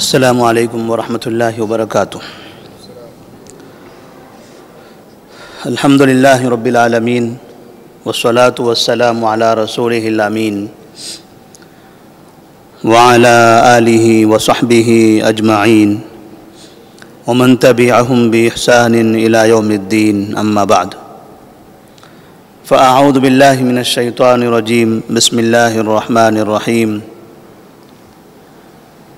السلام علیکم ورحمۃ اللہ وبرکاتہ۔ الحمد للہ رب العالمین والصلاة والسلام علی رسولہ الامین وعلی آلہ وصحبہ اجمعین ومن تبعہم بإحسان الی یوم الدین، اما بعد فاعوذ باللہ من الشیطان الرجیم، بسم اللہ الرحمن الرحیم۔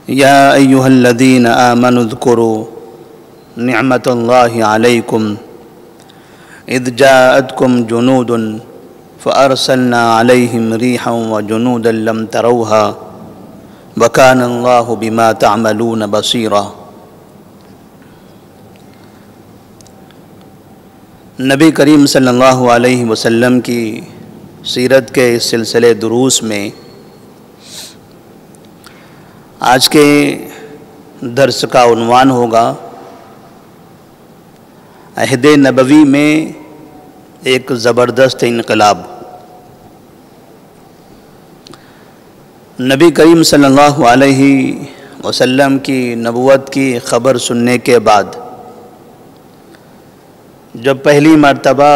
یا ایہا الذین آمنوا اذکروا نعمت اللہ علیکم اذ جاءتکم جنود فارسلنا علیہم ریحا وجنودا لم تروها وکان اللہ بما تعملون بصیرا۔ نبی کریم صلی اللہ علیہ وسلم کی سیرت کے اس سلسلے دروس میں آج کے درس کا عنوان ہوگا عہد نبوی میں ایک زبردست انقلاب۔ نبی کریم صلی اللہ علیہ وسلم کی نبوت کی خبر سننے کے بعد جب پہلی مرتبہ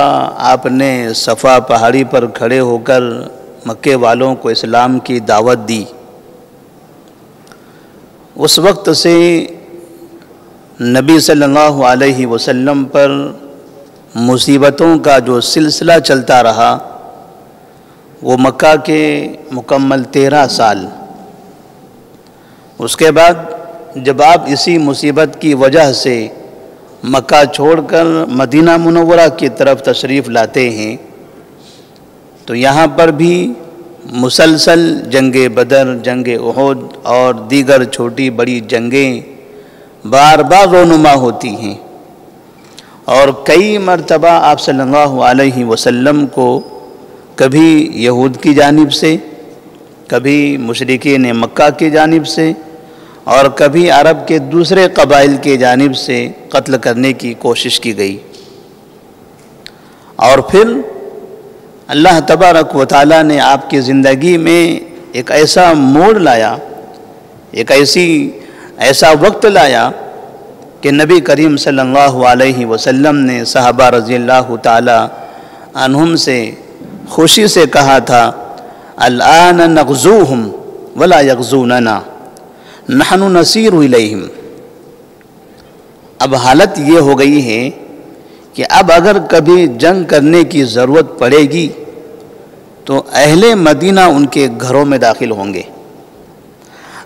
آپ نے صفا پہاڑی پر کھڑے ہو کر مکے والوں کو اسلام کی دعوت دی، اس وقت سے نبی صلی اللہ علیہ وسلم پر مصیبتوں کا جو سلسلہ چلتا رہا وہ مکہ کے مکمل 13 سال۔ اس کے بعد جب آپ اسی مصیبت کی وجہ سے مکہ چھوڑ کر مدینہ منورہ کی طرف تشریف لاتے ہیں تو یہاں پر بھی مسلسل جنگ بدر، جنگ احد اور دیگر چھوٹی بڑی جنگیں بار بار رونما ہوتی ہیں، اور کئی مرتبہ آپ صلی اللہ علیہ وسلم کو کبھی یہود کی جانب سے، کبھی مشرکین مکہ کی جانب سے اور کبھی عرب کے دوسرے قبائل کی جانب سے قتل کرنے کی کوشش کی گئی۔ اور پھر اللہ تبارک و تعالیٰ نے آپ کی زندگی میں ایک ایسا موڑ لایا، ایک ایسا وقت لایا کہ نبی کریم صلی اللہ علیہ وسلم نے صحابہ رضی اللہ تعالی عنہم سے خوشی سے کہا تھا، الآن نغزوہم ولا یغزوننا نحن نسیر الیہم۔ اب حالت یہ ہو گئی ہے کہ اب اگر کبھی جنگ کرنے کی ضرورت پڑے گی تو اہل مدینہ ان کے گھروں میں داخل ہوں گے،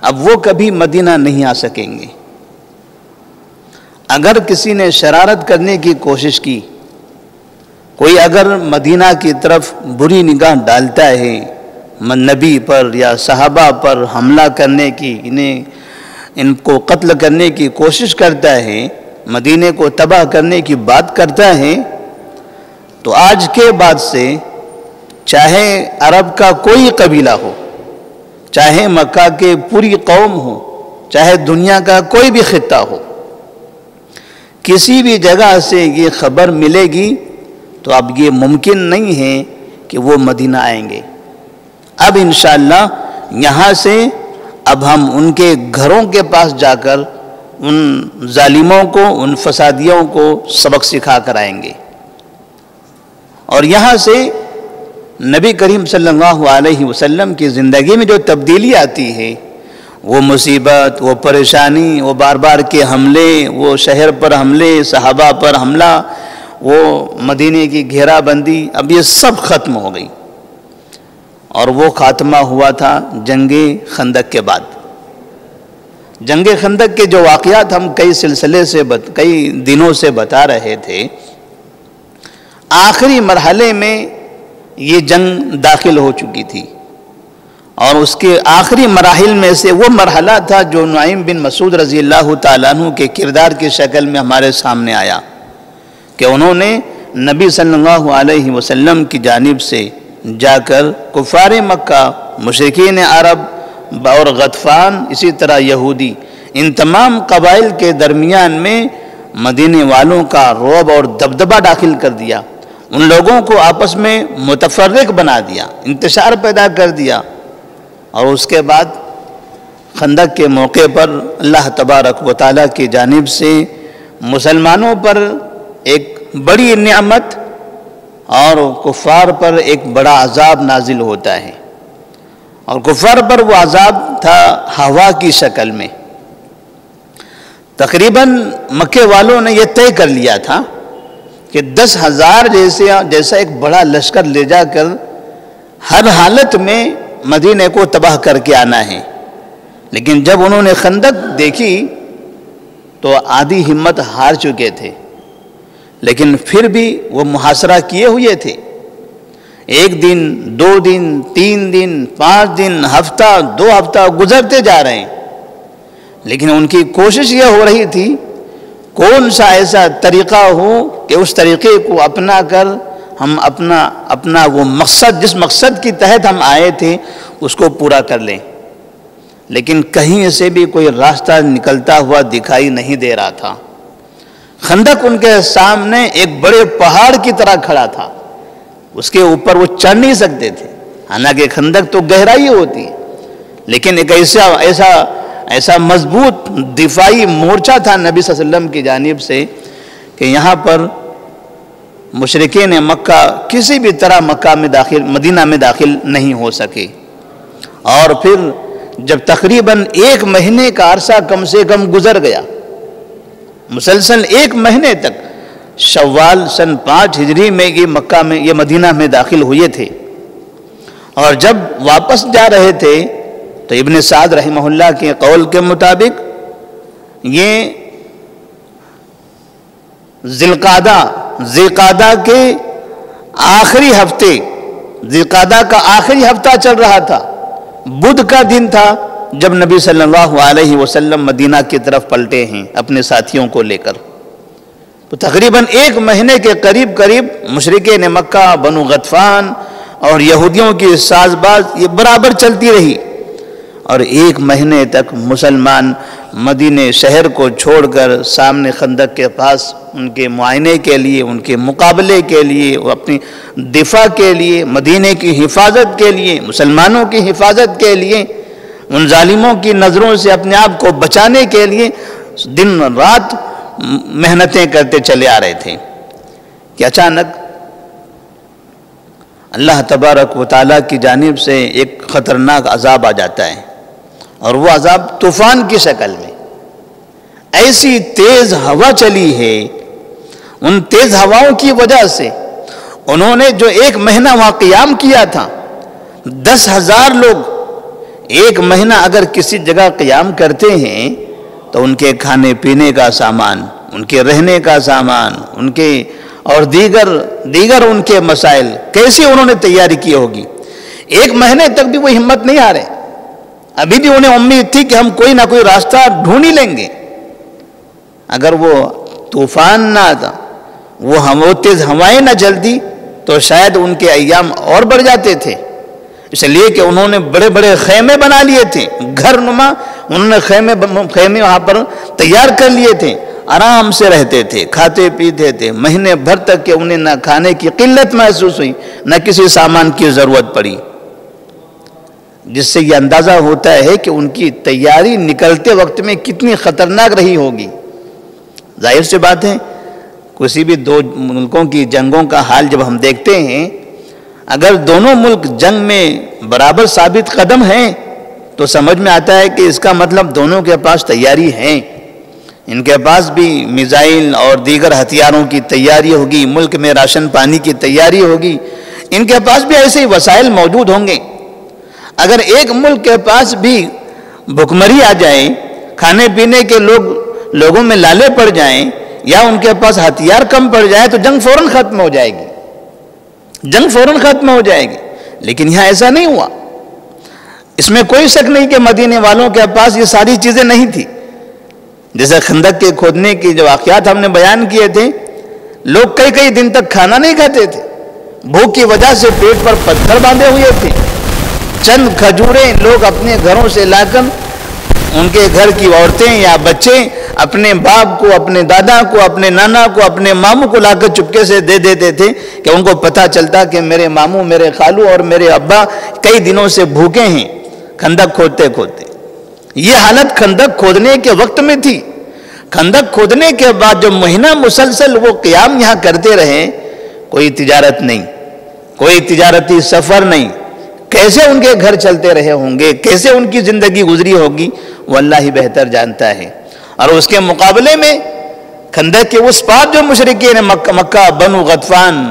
اب وہ کبھی مدینہ نہیں آ سکیں گے۔ اگر کسی نے شرارت کرنے کی کوشش کی، کوئی اگر مدینہ کی طرف بری نگاہ ڈالتا ہے، نبی پر یا صحابہ پر حملہ کرنے کی، ان کو قتل کرنے کی کوشش کرتا ہے، مدینے کو تباہ کرنے کی بات کرتا ہے، تو آج کے بعد سے چاہے عرب کا کوئی قبیلہ ہو، چاہے مکہ کے پوری قوم ہو، چاہے دنیا کا کوئی بھی خطہ ہو، کسی بھی جگہ سے یہ خبر ملے گی تو اب یہ ممکن نہیں ہے کہ وہ مدینہ آئیں گے۔ اب انشاءاللہ یہاں سے اب ہم ان کے گھروں کے پاس جا کر ان ظالموں کو، ان فسادیوں کو سبق سکھا کر آئیں گے۔ اور یہاں سے نبی کریم صلی اللہ علیہ وسلم کی زندگی میں جو تبدیلی آتی ہے، وہ مصیبت، وہ پریشانی، وہ بار بار کے حملے، وہ شہر پر حملے، صحابہ پر حملہ، وہ مدینے کی گھیرا بندی، اب یہ سب ختم ہو گئی۔ اور وہ خاتمہ ہوا تھا جنگ خندق کے بعد۔ جنگ خندق کے جو واقعات ہم کئی دنوں سے بتا رہے تھے، آخری مرحلے میں یہ جنگ داخل ہو چکی تھی، اور اس کے آخری مراحل میں سے وہ مرحلہ تھا جو نعیم بن مسعود رضی اللہ تعالیٰ عنہ کے کردار کی شکل میں ہمارے سامنے آیا کہ انہوں نے نبی صلی اللہ علیہ وسلم کی جانب سے جا کر کفار مکہ، مشرکین عرب اور غطفان، اسی طرح یہودی، ان تمام قبائل کے درمیان میں مدینے والوں کا رعب اور دبدبہ داخل کر دیا، ان لوگوں کو آپس میں متفرق بنا دیا، انتشار پیدا کر دیا، اور اس کے بعد خندق کے موقع پر اللہ تبارک و تعالیٰ کی جانب سے مسلمانوں پر ایک بڑی نعمت اور کفار پر ایک بڑا عذاب نازل ہوتا ہے، اور کفار پر وہ عذاب تھا ہوا کی شکل میں۔ تقریباً مکے والوں نے یہ طے کر لیا تھا کہ 10,000 جیسا ایک بڑا لشکر لے جا کر ہر حالت میں مدینے کو تباہ کر کے آنا ہے، لیکن جب انہوں نے خندق دیکھی تو آدھی ہمت ہار چکے تھے، لیکن پھر بھی وہ محاصرہ کیے ہوئے تھے۔ 1 دن 2 دن 3 دن 5 دن ہفتہ 2 ہفتہ گزرتے جا رہے ہیں، لیکن ان کی کوشش یہ ہو رہی تھی کون سا ایسا طریقہ ہو کہ اس طریقے کو اپنا کر ہم اپنا وہ مقصد، جس مقصد کی تحت ہم آئے تھے، اس کو پورا کر لیں، لیکن کہیں سے بھی کوئی راستہ نکلتا ہوا دکھائی نہیں دے رہا تھا۔ خندق ان کے سامنے ایک بڑے پہاڑ کی طرح کھڑا تھا، اس کے اوپر وہ چڑھ نہیں سکتے تھے، حالانکہ خندق تو گہرائی ہوتی ہے، لیکن ایک ایسا مضبوط دفاعی مورچہ تھا نبی صلی اللہ علیہ وسلم کی جانب سے کہ یہاں پر مشرکین مکہ کسی بھی طرح مدینہ میں داخل نہیں ہو سکے۔ اور پھر جب تقریباً 1 مہینے کا عرصہ کم سے کم گزر گیا، مسلسل 1 مہینے تک، شوال سن 5 ہجری میں یہ مدینہ میں داخل ہوئے تھے، اور جب واپس جا رہے تھے تو ابن سعد رحمہ اللہ کے قول کے مطابق یہ ذوالقعدہ کے آخری ہفتے، ذوالقعدہ کا آخری ہفتہ چل رہا تھا، بدھ کا دن تھا جب نبی صلی اللہ علیہ وسلم مدینہ کی طرف پلٹے ہیں اپنے ساتھیوں کو لے کر۔ تو تقریباً 1 مہینے کے قریب مشرکین مکہ، بنو غطفان اور یہودیوں کی ساز باز یہ برابر چلتی رہی، اور 1 مہینے تک مسلمان مدینے شہر کو چھوڑ کر سامنے خندق کے پاس ان کے معائنے کے لیے، ان کے مقابلے کے لیے، وہ اپنی دفاع کے لیے، مدینے کی حفاظت کے لیے، مسلمانوں کی حفاظت کے لیے، ان ظالموں کی نظروں سے اپنے آپ کو بچانے کے لیے دن رات محنتیں کرتے چلے آ رہے تھے کہ اچانک اللہ تبارک و تعالیٰ کی جانب سے ایک خطرناک عذاب آ جاتا ہے، اور وہ عذاب طوفان کی شکل میں۔ ایسی تیز ہوا چلی ہے، ان تیز ہواؤں کی وجہ سے انہوں نے جو 1 مہینہ وہاں قیام کیا تھا، 10,000 لوگ 1 مہینہ اگر کسی جگہ قیام کرتے ہیں تو ان کے کھانے پینے کا سامان، ان کے رہنے کا سامان، ان کے اور دیگر ان کے مسائل کیسے انہوں نے تیاری کی ہوگی۔ 1 مہینے تک بھی وہ ہمت نہیں ہارے، ابھی بھی انہیں امید تھی کہ ہم کوئی نہ کوئی راستہ ڈھونڈ ہی لیں گے۔ اگر وہ طوفان نہ آتا، وہ تیز ہوائیں نہ چلتی تو شاید ان کے ایام اور بڑھ جاتے تھے، اس لیے کہ انہوں نے بڑے بڑے خیمے بنا لیے تھے، گھر نما انہوں نے خیمے وہاں پر تیار کر لیے تھے، آرام سے رہتے تھے، کھاتے پیتے تھے، مہینے بھر تک کہ انہیں نہ کھانے کی قلت محسوس ہوئی، نہ کسی سامان کی ضرورت پڑی، جس سے یہ اندازہ ہوتا ہے کہ ان کی تیاری نکلتے وقت میں کتنی خطرناک رہی ہوگی۔ ظاہر سی بات ہے، کسی بھی 2 ملکوں کی جنگوں کا حال جب ہم دیکھتے ہیں، اگر دونوں ملک جنگ میں برابر ثابت قدم ہیں تو سمجھ میں آتا ہے کہ اس کا مطلب دونوں کے پاس تیاری ہے، ان کے پاس بھی میزائل اور دیگر ہتھیاروں کی تیاری ہوگی، ملک میں راشن پانی کی تیاری ہوگی، ان کے پاس بھی ایسے وسائل موجود ہوں گے۔ اگر ایک ملک کے پاس بھی بھکمری آ جائے، کھانے پینے کے لوگوں میں لالے پڑ جائیں، یا ان کے پاس ہتھیار کم پڑ جائے تو جنگ فوراً ختم ہو جائے گی، لیکن یہاں ایسا نہیں ہوا۔ اس میں کوئی شک نہیں کہ مدینے والوں کے پاس یہ ساری چیزیں نہیں تھی۔ جیسے خندق کے کھودنے کی جو واقعات ہم نے بیان کیے تھے، لوگ کئی دن تک کھانا نہیں کھاتے تھے، بھوک کی وجہ سے پیٹ پر پتھر باندھے ہوئے تھے۔ چند کھجوریں لوگ اپنے گھروں سے لا کر ان کے گھر کی عورتیں یا بچے اپنے باپ کو، اپنے دادا کو، اپنے نانا کو، اپنے ماموں کو لا کر چپکے سے دے دیتے تھے کہ ان کو پتہ چلتا کہ میرے ماموں، میرے خالو اور میرے ابا کئی دنوں سے بھوکے ہیں خندق کھودتے کھودتے۔ یہ حالت خندق کھودنے کے وقت میں تھی. خندق کھودنے کے بعد جو مہینہ مسلسل وہ قیام یہاں کرتے رہے, کوئی تجارت نہیں, کوئی تجارتی سفر نہیں, کیسے ان کے گھر چلتے رہے ہوں گے, کیسے ان کی زندگی گزری ہوگی, وہ اللہ ہی بہتر جانتا ہے. اور اس کے مقابلے میں خندق کے اس پار جو مشرکین مکہ بنو غطفان,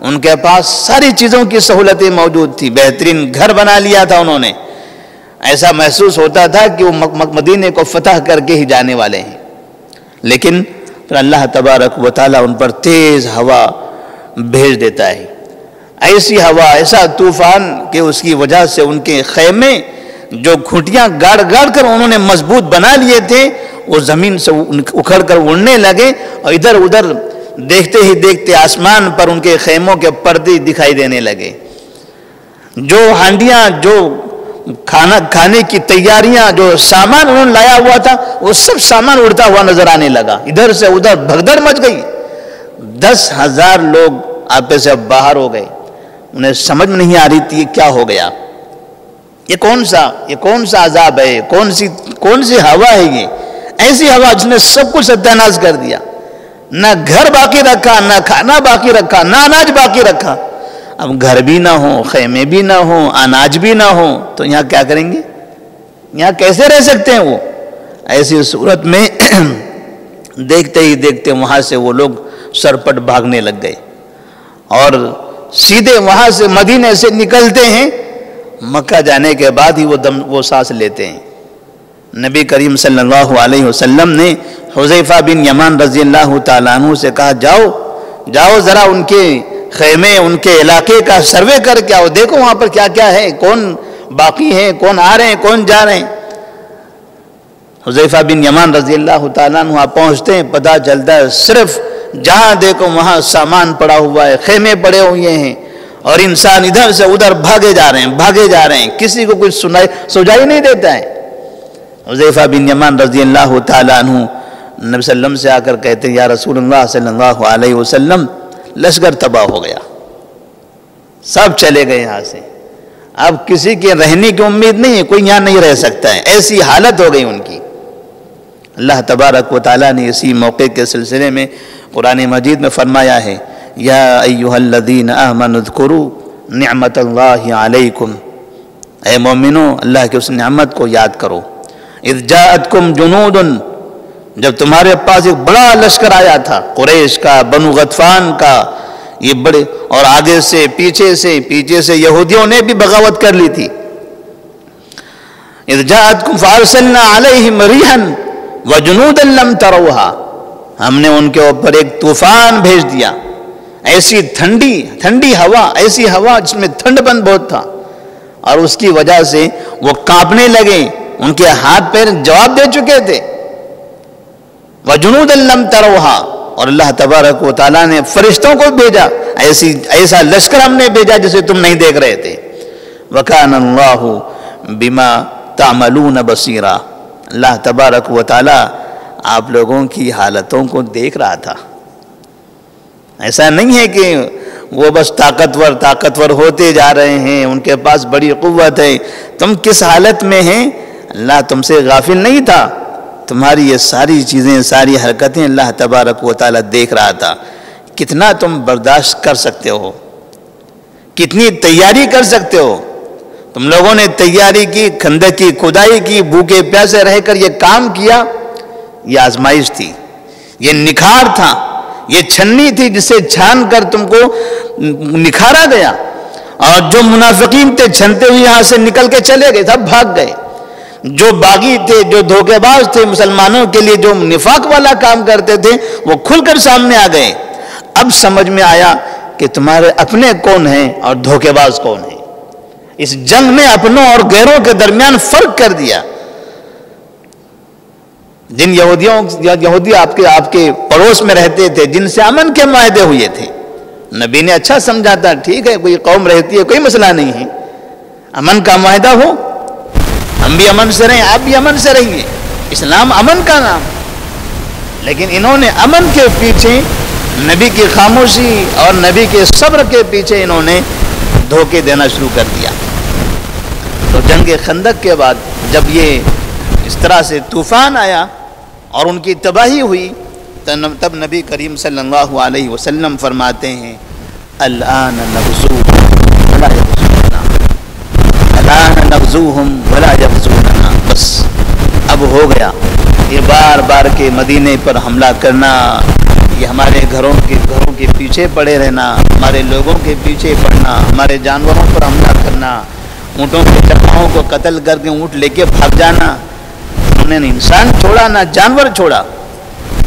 ان کے پاس ساری چیزوں کی سہولتیں موجود تھی, بہترین گھر بنا لیا تھا انہوں نے, ایسا محسوس ہوتا تھا کہ وہ مدینے کو فتح کر کے ہی جانے والے ہیں. لیکن پھر اللہ تبارک و تعالیٰ ان پر تیز ہوا بھیج دیتا ہے, ایسی ہوا, ایسا طوفان کہ اس کی وجہ سے ان کے خیمے جو گھٹیاں گاڑ گاڑ کر انہوں نے مضبوط بنا لیے تھے, وہ زمین سے اکھڑ کر اڑنے لگے, اور ادھر ادھر دیکھتے ہی دیکھتے آسمان پر ان کے خیموں کے پردے دکھائی دینے لگے. جو ہانڈیاں, جو کھانے کی تیاریاں, جو سامان انہوں نے لایا ہوا تھا, وہ سب سامان اڑتا ہوا نظر آنے لگا, ادھر سے ادھر بھگدڑ مچ گئی. 10,000 لوگ آپے سے باہر ہو گئے, انہیں سمجھ میں نہیں آ رہی تھی کیا ہو گیا, یہ کون سا عذاب ہے, کون سی ہوا ہے یہ, ایسی ہوا جس نے سب کچھ ستیہ ناش کر دیا, نہ گھر باقی رکھا, نہ کھانا باقی رکھا, نہ اناج باقی رکھا. اب گھر بھی نہ ہو, خیمے بھی نہ ہو, اناج بھی نہ ہو, تو یہاں کیا کریں گے, یہاں کیسے رہ سکتے ہیں وہ. ایسی صورت میں دیکھتے ہی دیکھتے وہاں سے وہ لوگ سرپٹ بھاگنے لگ گئے, اور سیدھے وہاں سے مدینے سے نکلتے ہیں, مکہ جانے کے بعد ہی وہ سانس لیتے ہیں. نبی کریم صلی اللہ علیہ وسلم نے حذیفہ بن یمان رضی اللہ تعالیٰ عنہ سے کہا, جاؤ ذرا ان کے خیمے, ان کے علاقے کا سروے کر کے آؤ, دیکھو وہاں پر کیا کیا ہے, کون باقی ہے, کون آ رہے ہیں, کون جا رہے ہیں. حذیفہ بن یمان رضی اللہ تعالیٰ عنہ وہاں پہنچتے ہیں, پتہ چلتا ہے صرف جہاں دیکھو وہاں سامان پڑا ہوا ہے, خیمے پڑے ہوئے ہیں, اور انسان ادھر سے ادھر بھاگے جا رہے ہیں, کسی کو کچھ سجائی نہیں دیتا ہے. حذیفہ بن یمان رضی اللہ تعالیٰ عنہ نبی صلی اللہ علیہ وسلم سے آ کر کہتے ہیں, یا رسول اللہ صلی اللہ علیہ وسلم, لشکر تباہ ہو گیا, سب چلے گئے یہاں سے, اب کسی کے رہنے کی امید نہیں ہے, کوئی یہاں نہیں رہ سکتا ہے, ایسی حالت ہو گئی ان کی. اللہ تبارک و تعالیٰ نے اسی موقع کے سلسلے میں قرآن مجید میں فرمایا ہے, یا ایھا الذین آمنوا اذکروا نعمت اللہ علیکم, اے مومنو اللہ کی اس نعمت کو یاد کرو. اذ جاءتکم جنود, جب تمہارے پاس ایک بڑا لشکر آیا تھا, قریش کا, بنو غطفان کا, یہ بڑے, اور آگے سے پیچھے سے یہودیوں نے بھی بغاوت کر لی تھی. اذ جاءتکم فارسلنا علیہم ریحا وجنودا لم تروها, ہم نے ان کے اوپر ایک طوفان بھیج دیا, ایسی ٹھنڈی ہوا, ایسی ہوا جس میں ٹھنڈ پن بہت تھا, اور اس کی وجہ سے وہ کانپنے لگے, ان کے ہاتھ پیر جواب دے چکے تھے. وَجُنُودًا لَمْ تَرَوْهَا, اور اللہ تبارک و تعالیٰ نے فرشتوں کو بھیجا, ایسا لشکر ہم نے بھیجا جسے تم نہیں دیکھ رہے تھے. وَكَانَ اللَّهُ بِمَا تَعْمَلُونَ بَصِيرًا, اللہ تبارک و تعالیٰ آپ لوگوں کی حالتوں کو دیکھ رہا تھا. ایسا نہیں ہے کہ وہ بس طاقتور ہوتے جا رہے ہیں, ان کے پاس بڑی قوت ہے, تم کس حالت میں ہیں اللہ تم سے غافل نہیں تھا, تمہاری یہ ساری چیزیں, ساری حرکتیں اللہ تبارک و تعالیٰ دیکھ رہا تھا. کتنا تم برداشت کر سکتے ہو, کتنی تیاری کر سکتے ہو. تم لوگوں نے تیاری کی, خندق کی کھدائی کی, بھوکے پیاسے رہ کر یہ کام کیا, یہ آزمائش تھی, یہ نکھار تھا, یہ چھنی تھی جس سے چھان کر تم کو نکھارا گیا. اور جو منافقین تھے چھنتے ہوئے یہاں سے نکل کے چلے گئے, سب بھاگ گئے. جو باغی تھے, جو دھوکے باز تھے, مسلمانوں کے لیے جو نفاق والا کام کرتے تھے, وہ کھل کر سامنے آ گئے. اب سمجھ میں آیا کہ تمہارے اپنے کون ہیں اور دھوکے باز کون ہیں. اس جنگ نے اپنوں اور غیروں کے درمیان فرق کر دیا. جن یہودی آپ کے پڑوس میں رہتے تھے, جن سے امن کے معاہدے ہوئے تھے, نبی نے اچھا سمجھا تھا, ٹھیک ہے کوئی قوم رہتی ہے, کوئی مسئلہ نہیں ہے, امن کا معاہدہ ہو, ہم بھی امن سے رہیں, آپ بھی امن سے رہیے, اسلام امن کا نام. لیکن انہوں نے امن کے پیچھے نبی کی خاموشی اور نبی کے صبر کے پیچھے انہوں نے دھوکے دینا شروع کر دیا. تو جنگ خندق کے بعد جب یہ اس طرح سے طوفان آیا اور ان کی تباہی ہوئی، تب نبی کریم صلی اللہ علیہ وسلم فرماتے ہیں الآن نغزو ولا یغزوننا، الآن نغزوہم ولا یغزوننا، بس اب ہو گیا یہ بار بار کے مدینے پر حملہ کرنا، یہ ہمارے گھروں کے پیچھے پڑے رہنا، ہمارے لوگوں کے پیچھے پڑنا، ہمارے جانوروں پر حملہ کرنا، اونٹوں کے چرواہوں کو قتل کر کے اونٹ لے کے بھاگ جانا، انہوں نے انسان چھوڑا نہ جانور چھوڑا،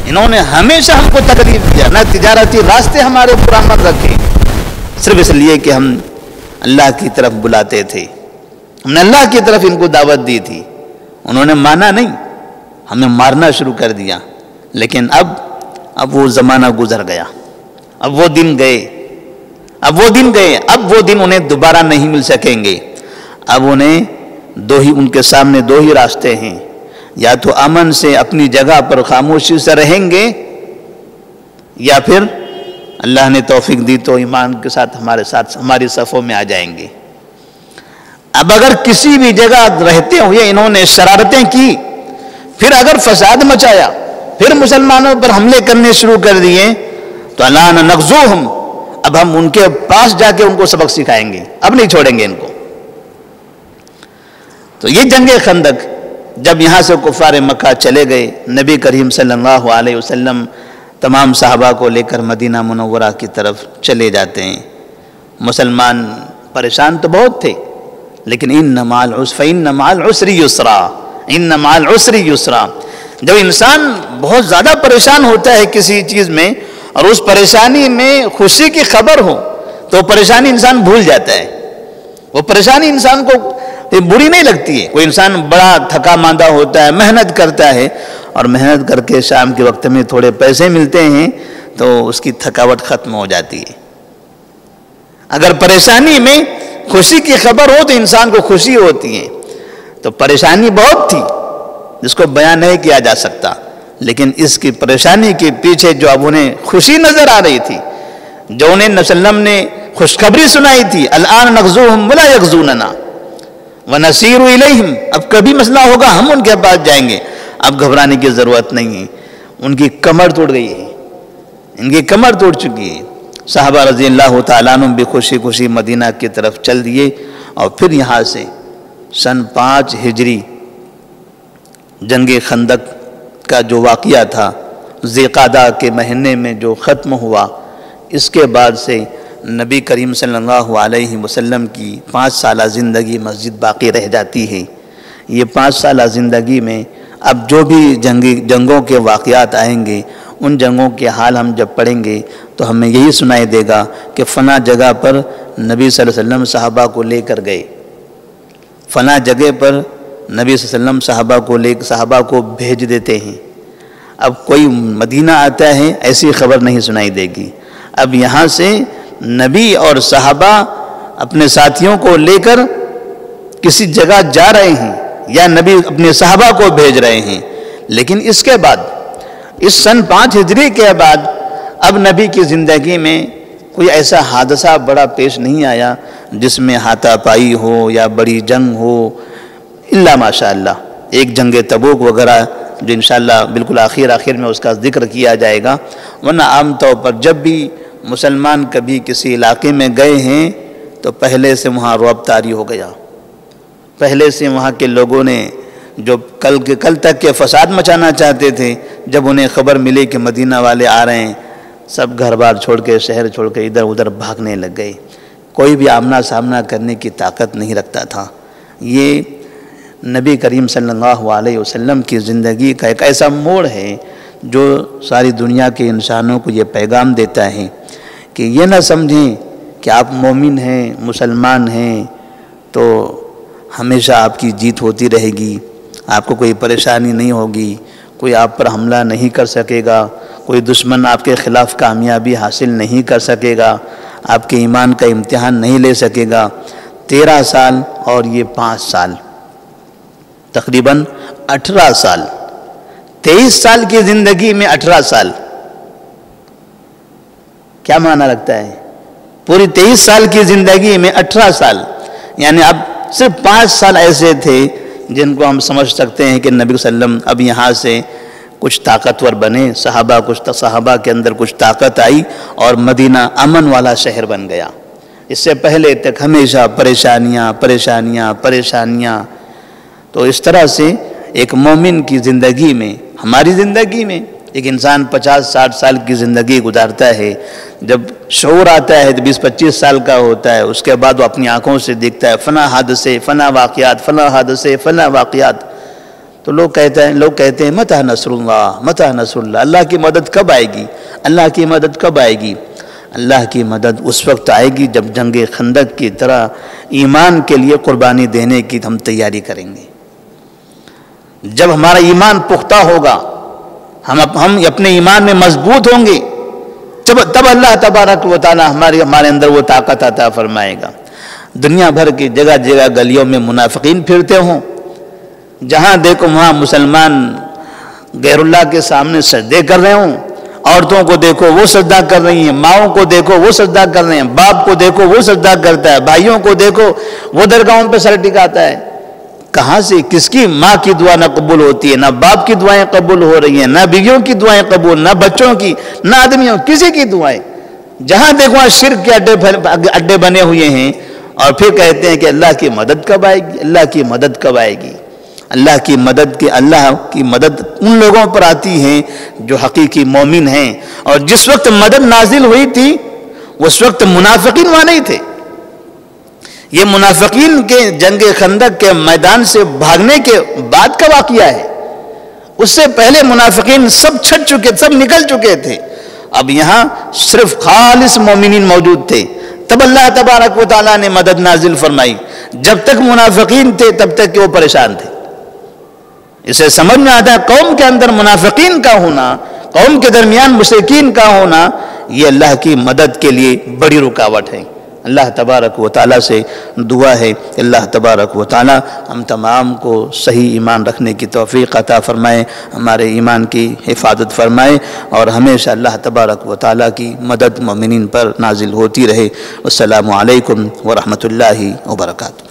انہوں نے ہمیشہ ہم کو تکلیف دیا، نہ تجارتی راستے ہمارے پرامن رکھے، صرف اس لیے کہ ہم اللہ کی طرف بلاتے تھے، ہم نے اللہ کی طرف ان کو دعوت دی تھی، انہوں نے مانا نہیں، ہمیں مارنا شروع کر دیا۔ لیکن اب وہ زمانہ گزر گیا، اب وہ دن گئے، اب وہ دن انہیں دوبارہ نہیں مل سکیں گے۔ اب انہیں ان کے سامنے دو ہی راستے ہیں، یا تو امن سے اپنی جگہ پر خاموشی سے رہیں گے، یا پھر اللہ نے توفیق دی تو ایمان کے ساتھ ہماری صفوں میں آ جائیں گے۔ اب اگر کسی بھی جگہ رہتے ہوئے انہوں نے شرارتیں کی، پھر اگر فساد مچایا، پھر مسلمانوں پر حملے کرنے شروع کر دیے، تو الآن نغزوہم، اب ہم ان کے پاس جا کے ان کو سبق سکھائیں گے، اب نہیں چھوڑیں گے ان کو۔ تو یہ جنگ خندق جب یہاں سے کفار مکہ چلے گئے، نبی کریم صلی اللہ علیہ وسلم تمام صحابہ کو لے کر مدینہ منورہ کی طرف چلے جاتے ہیں۔ مسلمان پریشان تو بہت تھے، لیکن ان مع العسر یسرا، ان مع العسر یسرا، جب انسان بہت زیادہ پریشان ہوتا ہے کسی چیز میں اور اس پریشانی میں خوشی کی خبر ہو تو پریشانی انسان بھول جاتا ہے، وہ پریشانی انسان کو بری نہیں لگتی ہے۔ کوئی انسان بڑا تھکا ماندہ ہوتا ہے، محنت کرتا ہے، اور محنت کر کے شام کے وقت میں تھوڑے پیسے ملتے ہیں تو اس کی تھکاوٹ ختم ہو جاتی ہے۔ اگر پریشانی میں خوشی کی خبر ہو تو انسان کو خوشی ہوتی ہے۔ تو پریشانی بہت تھی جس کو بیان نہیں کیا جا سکتا، لیکن اس کی پریشانی کے پیچھے جو اب انہیں خوشی نظر آ رہی تھی، جو انہیں نبی صلی اللہ علیہ وسلم نے خوشخبری سنائی تھی، الآن نغزوہم ولا یغزوننا وَنَسِيرُ إِلَيْهِمْ، اب کبھی مسئلہ ہوگا ہم ان کے پاس جائیں گے، اب گھبرانے کی ضرورت نہیں ہے۔ ان کی کمر ٹوٹ گئی ہے، ان کی کمر ٹوٹ چکی ہے۔ صحابہ رضی اللہ تعالیٰ عنہ بھی خوشی خوشی مدینہ کی طرف چل دیے، اور پھر یہاں سے سن 5 ہجری جنگ خندق کا جو واقعہ تھا، ذی القعدہ کے مہینے میں جو ختم ہوا، اس کے بعد سے نبی کریم صلی اللہ علیہ وسلم کی 5 سالہ زندگی مسجد باقی رہ جاتی ہے۔ یہ 5 سالہ زندگی میں اب جو بھی جنگوں کے واقعات آئیں گے، ان جنگوں کے حال ہم جب پڑھیں گے تو ہمیں یہی سنائی دے گا کہ فلاں جگہ پر نبی صلی اللہ علیہ وسلم صحابہ کو لے کر گئے، فلاں جگہ پر نبی صلی اللہ علیہ وسلم صحابہ کو بھیج دیتے ہیں۔ اب کوئی مدینہ آتا ہے ایسی خبر نہیں سنائی دے گی، اب یہاں سے نبی اور صحابہ اپنے ساتھیوں کو لے کر کسی جگہ جا رہے ہیں، یا نبی اپنے صحابہ کو بھیج رہے ہیں۔ لیکن اس کے بعد، اس سن 5 ہجری کے بعد، اب نبی کی زندگی میں کوئی ایسا حادثہ بڑا پیش نہیں آیا جس میں ہاتھا پائی ہو یا بڑی جنگ ہو، الا ماشاءاللہ ایک جنگ تبوک وغیرہ جو انشاءاللہ بالکل آخر میں اس کا ذکر کیا جائے گا۔ ورنہ عام طور پر جب بھی مسلمان کبھی کسی علاقے میں گئے ہیں تو پہلے سے وہاں رعب طاری ہو گیا، پہلے سے وہاں کے لوگوں نے جو کل تک کے فساد مچانا چاہتے تھے، جب انہیں خبر ملی کہ مدینہ والے آ رہے ہیں، سب گھر بار چھوڑ کے، شہر چھوڑ کے ادھر ادھر بھاگنے لگ گئے۔ کوئی بھی آمنا سامنا کرنے کی طاقت نہیں رکھتا تھا۔ یہ نبی کریم صلی اللہ علیہ وسلم کی زندگی کا ایک ایسا موڑ ہے جو ساری دنیا کے انسانوں کو یہ پیغام دیتا ہے کہ یہ نہ سمجھیں کہ آپ مومن ہیں، مسلمان ہیں تو ہمیشہ آپ کی جیت ہوتی رہے گی، آپ کو کوئی پریشانی نہیں ہوگی، کوئی آپ پر حملہ نہیں کر سکے گا، کوئی دشمن آپ کے خلاف کامیابی حاصل نہیں کر سکے گا، آپ کے ایمان کا امتحان نہیں لے سکے گا۔ 13 سال اور یہ 5 سال، تقریباً 18 سال، 23 سال کی زندگی میں 18 سال کیا معنی رکھتا ہے؟ پوری 23 سال کی زندگی میں 18 سال، یعنی اب صرف 5 سال ایسے تھے جن کو ہم سمجھ سکتے ہیں کہ نبی صلی اللہ علیہ وسلم اب یہاں سے کچھ طاقتور بنے، صحابہ کے اندر کچھ طاقت آئی اور مدینہ امن والا شہر بن گیا۔ اس سے پہلے تک ہمیشہ پریشانیاں۔ تو اس طرح سے ایک مومن کی زندگی میں، ہماری زندگی میں ایک انسان 50-60 سال کی زندگی گزارتا ہے، جب شعور آتا ہے 20-25 سال کا ہوتا ہے، اس کے بعد وہ اپنی آنکھوں سے دیکھتا ہے فنا حادثے، فنا واقعات، تو لوگ کہتے ہیں متى نصر اللہ، اللہ کی مدد کب آئے گی؟ اللہ کی مدد اس وقت آئے گی جب جنگ خندق کی طرح ایمان کے لیے قربانی دینے کی ہم تیاری کریں گے، جب ہمارا ایمان پختہ ہوگا، ہم اپنے ایمان میں مضبوط ہوں گے، تب اللہ تبارک و تعالی ہمارے اندر وہ طاقت عطا فرمائے گا۔ دنیا بھر کی جگہ گلیوں میں منافقین پھرتے ہوں، جہاں دیکھو وہاں مسلمان غیر اللہ کے سامنے سجدے کر رہے ہوں، عورتوں کو دیکھو وہ سجدہ کر رہی ہیں، ماؤں کو دیکھو وہ سجدہ کر رہے ہیں، باپ کو دیکھو وہ سجدہ کرتا ہے، بھائیوں کو دیکھو وہ درگاہوں پہ سر ٹکاتا ہے۔ کہاں سے کس کی ماں کی دعا نہ قبول ہوتی ہے، نہ باپ کی دعائیں قبول ہو رہی ہیں، نہ بیویوں کی دعائیں قبول، نہ بچوں کی، نہ آدمیوں، کسی کی دعائیں، جہاں دیکھو شرک کے اڈے بنے ہوئے ہیں، اور پھر کہتے ہیں کہ اللہ کی مدد کب آئے گی؟ اللہ کی مدد ان لوگوں پر آتی ہے جو حقیقی مومن ہیں، اور جس وقت مدد نازل ہوئی تھی اس وقت منافقین وہاں نہیں تھے۔ یہ منافقین کے جنگ خندق کے میدان سے بھاگنے کے بعد کا واقعہ ہے، اس سے پہلے منافقین سب چھٹ چکے، سب نکل چکے تھے۔ اب یہاں صرف خالص مومنین موجود تھے، تب اللہ تبارک و تعالیٰ نے مدد نازل فرمائی۔ جب تک منافقین تھے تب تک کہ وہ پریشان تھے۔ اسے سمجھ میں آتا ہے قوم کے اندر منافقین کا ہونا، قوم کے درمیان مشرکین کا ہونا، یہ اللہ کی مدد کے لیے بڑی رکاوٹ ہے۔ اللہ تبارک و تعالیٰ سے دعا ہے کہ اللہ تبارک و تعالیٰ ہم تمام کو صحیح ایمان رکھنے کی توفیق عطا فرمائے، ہمارے ایمان کی حفاظت فرمائے، اور ہمیشہ اللہ تبارک و تعالیٰ کی مدد مومنین پر نازل ہوتی رہے۔ السلام علیکم ورحمۃ اللہ وبرکاتہ۔